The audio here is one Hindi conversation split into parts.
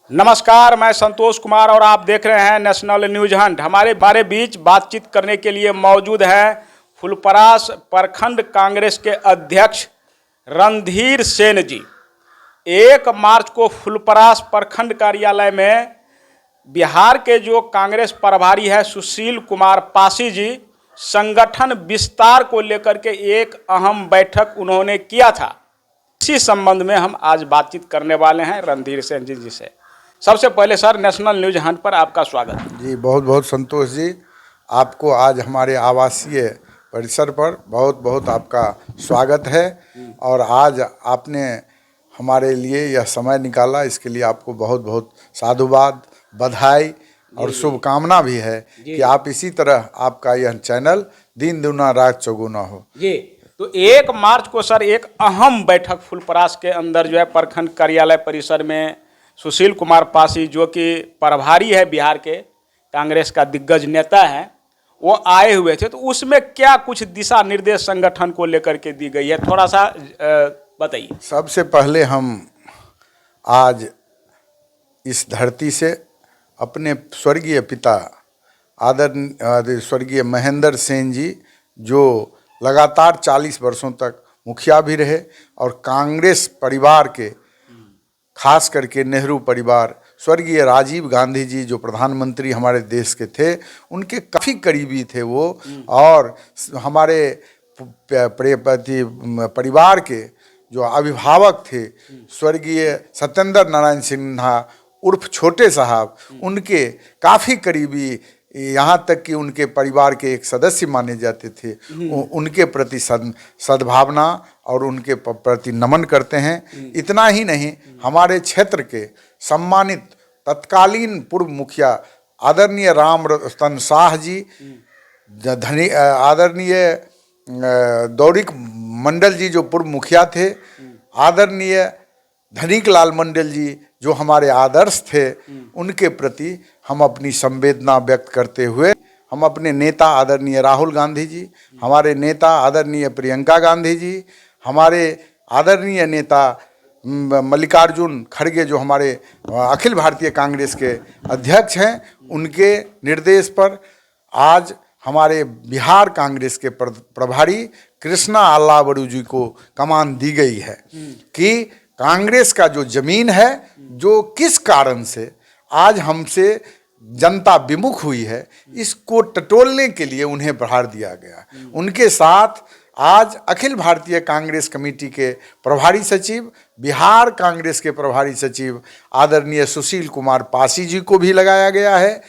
नमस्कार, मैं संतोष कुमार और आप देख रहे हैं नेशनल न्यूज हंट। हमारे बीच बातचीत करने के लिए मौजूद हैं फुलपरास प्रखंड कांग्रेस के अध्यक्ष रणधीर सेन जी। 1 मार्च को फुलपरास प्रखंड कार्यालय में बिहार के जो कांग्रेस प्रभारी है सुशील कुमार पासी जी, संगठन विस्तार को लेकर के एक अहम बैठक उन्होंने किया था। इसी संबंध में हम आज बातचीत करने वाले हैं रणधीर सेन जी से। सबसे पहले सर, नेशनल न्यूज हंट पर आपका स्वागत जी। बहुत बहुत संतोष जी, आपको आज हमारे आवासीय परिसर पर बहुत बहुत आपका स्वागत है। और आज आपने हमारे लिए यह समय निकाला, इसके लिए आपको बहुत बहुत साधुवाद, बधाई और शुभकामना भी है कि आप इसी तरह आपका यह चैनल दिन दुना रात चौगुना हो जी। तो 1 मार्च को सर एक अहम बैठक फुलपरास के अंदर जो है प्रखंड कार्यालय परिसर में सुशील कुमार पासी, जो कि प्रभारी है बिहार के कांग्रेस का दिग्गज नेता है, वो आए हुए थे। तो उसमें क्या कुछ दिशा निर्देश संगठन को लेकर के दी गई है, थोड़ा सा बताइए। सबसे पहले हम आज इस धरती से अपने स्वर्गीय पिता आदरणीय स्वर्गीय महेंद्र सेन जी, जो लगातार 40 वर्षों तक मुखिया भी रहे और कांग्रेस परिवार के, खास करके नेहरू परिवार, स्वर्गीय राजीव गांधी जी जो प्रधानमंत्री हमारे देश के थे, उनके काफ़ी करीबी थे वो। और हमारे परिवार के जो अभिभावक थे स्वर्गीय सत्येंद्र नारायण सिन्हा उर्फ छोटे साहब, उनके काफ़ी करीबी, यहाँ तक कि उनके परिवार के एक सदस्य माने जाते थे। उनके प्रति सद्भावना और उनके प्रति नमन करते हैं। इतना ही नहीं, हमारे क्षेत्र के सम्मानित तत्कालीन पूर्व मुखिया आदरणीय राम रतन शाह जी, आदरणीय दौरिक मंडल जी जो पूर्व मुखिया थे, आदरणीय धनिक लाल मंडल जी जो हमारे आदर्श थे, उनके प्रति हम अपनी संवेदना व्यक्त करते हुए हम अपने नेता आदरणीय राहुल गांधी जी, हमारे नेता आदरणीय प्रियंका गांधी जी, हमारे आदरणीय नेता मल्लिकार्जुन खड़गे जो हमारे अखिल भारतीय कांग्रेस के अध्यक्ष हैं, उनके निर्देश पर आज हमारे बिहार कांग्रेस के प्रभारी कृष्णा अल्लावरू जी को कमान दी गई है कि कांग्रेस का जो जमीन है, जो किस कारण से आज हमसे जनता विमुख हुई है, इसको टटोलने के लिए उन्हें बढ़ा दिया गया। उनके साथ आज अखिल भारतीय कांग्रेस कमेटी के प्रभारी सचिव, बिहार कांग्रेस के प्रभारी सचिव आदरणीय सुशील कुमार पासी जी को भी लगाया गया है।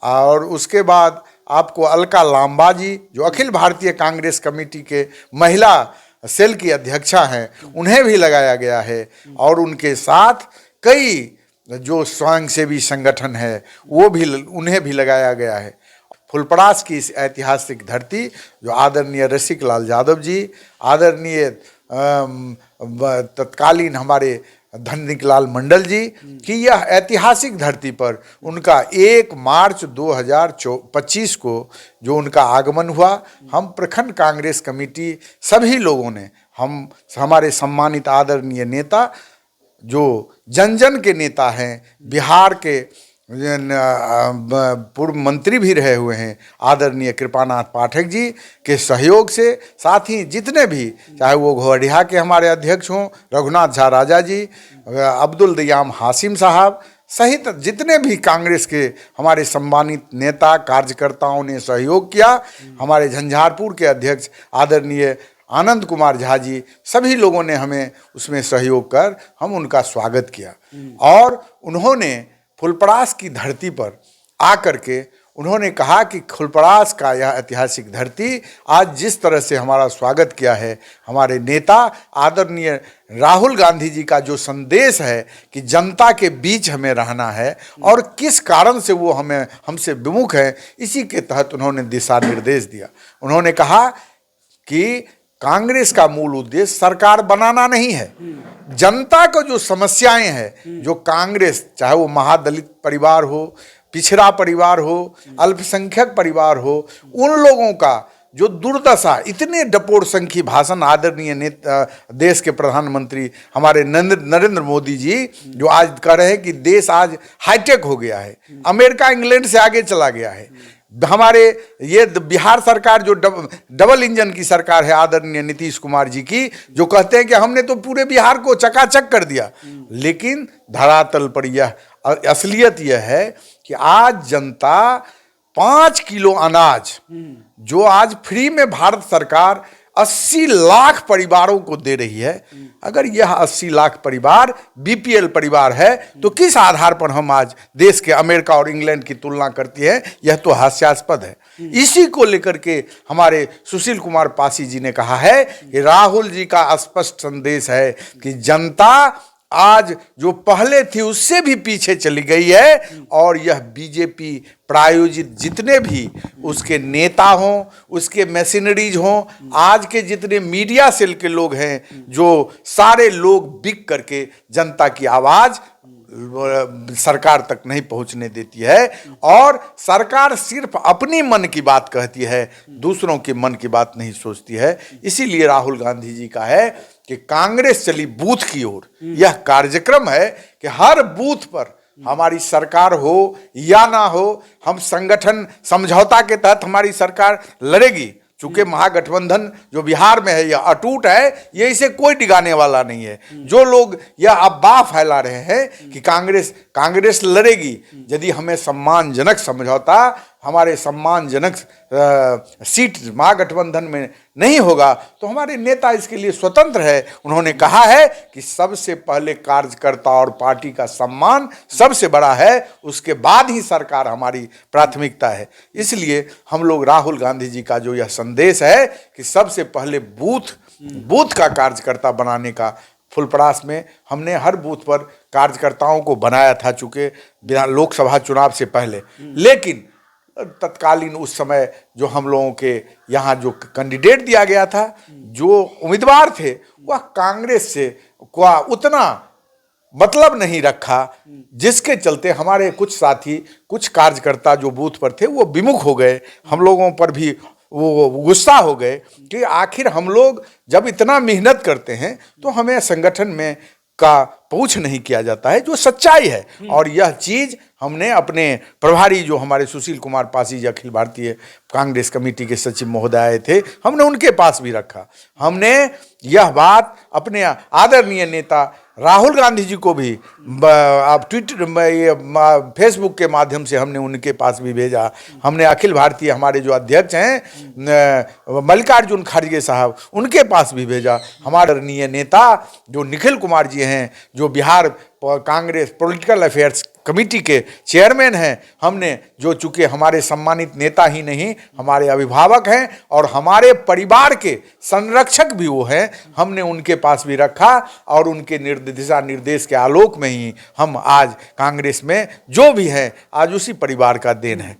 और उसके बाद आपको अलका लांबा जी जो अखिल भारतीय कांग्रेस कमेटी के महिला सेल की अध्यक्षा हैं, उन्हें भी लगाया गया है। और उनके साथ कई जो स्वयंसेवी संगठन है वो भी, उन्हें भी लगाया गया है। फुलपरास की इस ऐतिहासिक धरती जो आदरणीय रसिक लाल यादव जी, आदरणीय तत्कालीन हमारे धनिक लाल मंडल जी की यह ऐतिहासिक धरती पर उनका 1 मार्च 2025 को जो उनका आगमन हुआ, हम प्रखंड कांग्रेस कमेटी सभी लोगों ने, हम हमारे सम्मानित आदरणीय नेता जो जन जन के नेता हैं, बिहार के पूर्व मंत्री भी रहे हुए हैं आदरणीय कृपानाथ पाठक जी के सहयोग से, साथ ही जितने भी, चाहे वो घोड़िया के हमारे अध्यक्ष हों रघुनाथ झा राजा जी, अब्दुल दयाम हासिम साहब सहित जितने भी कांग्रेस के हमारे सम्मानित नेता कार्यकर्ताओं ने सहयोग किया। हमारे झंझारपुर के अध्यक्ष आदरणीय आनंद कुमार झा जी, सभी लोगों ने हमें उसमें सहयोग कर हम उनका स्वागत किया। और उन्होंने फुलपरास की धरती पर आकर के उन्होंने कहा कि फुलपरास का यह ऐतिहासिक धरती आज जिस तरह से हमारा स्वागत किया है, हमारे नेता आदरणीय राहुल गांधी जी का जो संदेश है कि जनता के बीच हमें रहना है और किस कारण से वो हमसे विमुख है, इसी के तहत उन्होंने दिशा निर्देश दिया। उन्होंने कहा कि कांग्रेस का मूल उद्देश्य सरकार बनाना नहीं है, जनता को जो समस्याएं हैं, जो कांग्रेस, चाहे वो महादलित परिवार हो, पिछड़ा परिवार हो, अल्पसंख्यक परिवार हो, उन लोगों का जो दुर्दशा, इतने डपोर संखी भाषण आदरणीय नेता देश के प्रधानमंत्री हमारे नरेंद्र मोदी जी जो आज कह रहे हैं कि देश आज हाईटेक हो गया है, अमेरिका इंग्लैंड से आगे चला गया है। हमारे ये बिहार सरकार जो डबल इंजन की सरकार है आदरणीय नीतीश कुमार जी की, जो कहते हैं कि हमने तो पूरे बिहार को चकाचक कर दिया, लेकिन धरातल पर यह असलियत यह है कि आज जनता 5 किलो अनाज जो आज फ्री में भारत सरकार 80 लाख परिवारों को दे रही है, अगर यह 80 लाख परिवार बीपीएल परिवार है तो किस आधार पर हम आज देश के अमेरिका और इंग्लैंड की तुलना करती है? यह तो हास्यास्पद है। इसी को लेकर के हमारे सुशील कुमार पासी जी ने कहा है कि राहुल जी का स्पष्ट संदेश है कि जनता आज जो पहले थी उससे भी पीछे चली गई है, और यह बीजेपी प्रायोजित जितने भी उसके नेता हों, उसके मैशिनरीज हों, आज के जितने मीडिया सेल के लोग हैं, जो सारे लोग बिक करके जनता की आवाज सरकार तक नहीं पहुंचने देती है, और सरकार सिर्फ अपनी मन की बात कहती है, दूसरों के मन की बात नहीं सोचती है। इसीलिए राहुल गांधी जी का है कि कांग्रेस चली बूथ की ओर। यह कार्यक्रम है कि हर बूथ पर हमारी सरकार हो या ना हो, हम संगठन समझौता के तहत हमारी सरकार लड़ेगी। चूंकि महागठबंधन जो बिहार में है यह अटूट है, ये इसे कोई डिगाने वाला नहीं है। जो लोग यह अफवाह फैला रहे हैं कि कांग्रेस लड़ेगी, यदि हमें सम्मानजनक समझौता, हमारे सम्मानजनक सीट महागठबंधन में नहीं होगा तो हमारे नेता इसके लिए स्वतंत्र है। उन्होंने कहा है कि सबसे पहले कार्यकर्ता और पार्टी का सम्मान सबसे बड़ा है, उसके बाद ही सरकार हमारी प्राथमिकता है। इसलिए हम लोग राहुल गांधी जी का जो यह संदेश है कि सबसे पहले बूथ का कार्यकर्ता बनाने का, फुलपरास में हमने हर बूथ पर कार्यकर्ताओं को बनाया था चूंकि लोकसभा चुनाव से पहले, लेकिन तत्कालीन उस समय जो हम लोगों के यहाँ जो कैंडिडेट दिया गया था, जो उम्मीदवार थे, वह कांग्रेस से उतना मतलब नहीं रखा, जिसके चलते हमारे कुछ साथी, कुछ कार्यकर्ता जो बूथ पर थे वो विमुख हो गए। हम लोगों पर भी वो गुस्सा हो गए कि आखिर हम लोग जब इतना मेहनत करते हैं तो हमें संगठन में का पहुंच नहीं किया जाता है, जो सच्चाई है। और यह चीज़ हमने अपने प्रभारी जो हमारे सुशील कुमार पासी जी अखिल भारतीय कांग्रेस कमेटी के सचिव महोदय आए थे, हमने उनके पास भी रखा। हमने यह बात अपने आदरणीय नेता राहुल गांधी जी को भी आप ट्विटर फेसबुक के माध्यम से हमने उनके पास भी भेजा। हमने अखिल भारतीय हमारे जो अध्यक्ष हैं मल्लिकार्जुन खड़गे साहब, उनके पास भी भेजा। हमारे आदरणीय नेता जो निखिल कुमार जी हैं, जो Bihar Congress political affairs committee के चेयरमैन हैं, हमने जो चूंकि हमारे सम्मानित नेता ही नहीं, हमारे अभिभावक हैं और हमारे परिवार के संरक्षक भी वो हैं, हमने उनके पास भी रखा। और उनके दिशा निर्देश के आलोक में ही हम आज कांग्रेस में जो भी हैं, आज उसी परिवार का देन है।